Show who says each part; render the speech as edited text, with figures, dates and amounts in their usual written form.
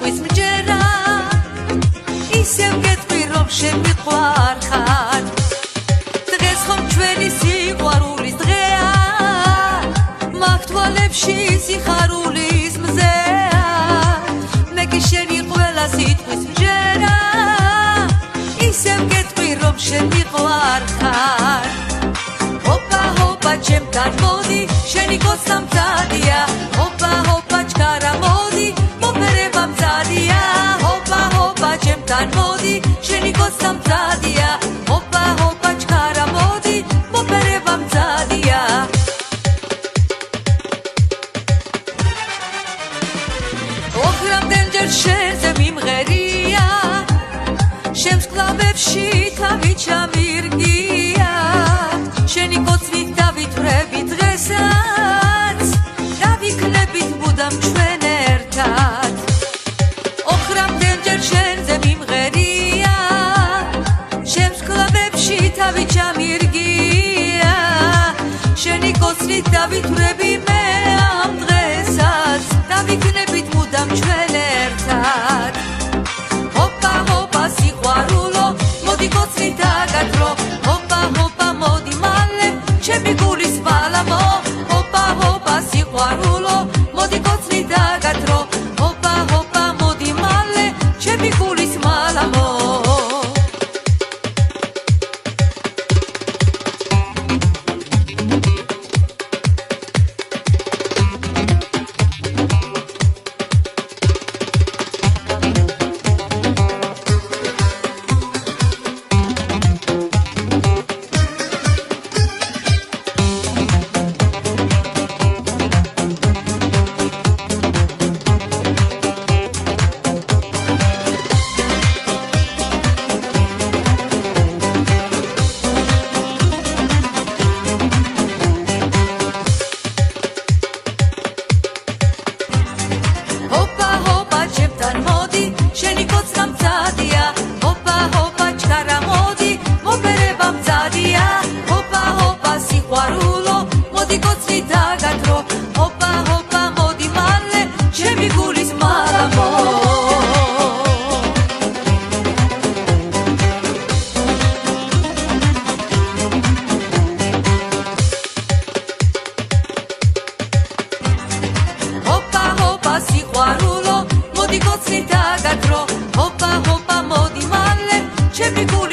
Speaker 1: სიტყვის მჯერა ისევ გეტყვი რომ შემიყვარ ხარ დღეს ხომ ჩვენი სიყვარულის დღეა მაგ თვალებში სიხარულის მზეა მე კი შენი ყველა სიტყვის მჯერა ისევ გეტყვი რომ შემიყვარ ხარ ჰოპა ჰოპა ჩემთან მოდი შენი გოცნა მზადია ჰოპა ჰოპა ჩქარა მოდი მოფერება მზადია ჰოპა ჰოპა ჩემთან მოდი შენი გოცნა მზადია ჰოპა ჰოპა ჩქარა მოდი მოფერება მზადია ოხრამდენჯერ შენზე მიმღერია შემსკლავებში თავი ჩამირგია შენი გოცნით დავითვრები დღესაც დავიქნებით მუდამ ჩვენ ერთად ოხრამდენჯერ შენზე მიმღერია შემსკლავებში თავი ჩამირგია შენი გოცნით დავითვრები მე ამ დღესაც დავიქნებით მუდამ ჩვენ ერთად ჰოპა ჰოპა სიყვარულო მოდი გოცნით დაგადრო ჰოპა ჰოპა მოდი მალე ჩემი გულის მალამო ჰოპა ჰოპა სიყვარულო მოდი გოცნით დაგადრო ჰოპა ჰოპა მოდი მალე ჩემი გულის მალამო შენი გოცნა მზადია ჰოპა ჰოპა ჩქარა მოდი მოფერება მზადია ჰოპა ჰოპა სიყვარულო მოდი გოცნით დაგადრო ჰოპა ჰოპა მოდი მალე ჩემი გულის მალამო ჰოპა ჰოპა სიყვარულო მოდი გოცნით დაგადრო ჰოპა ჰოპა მოდი მალე ჩემი გულის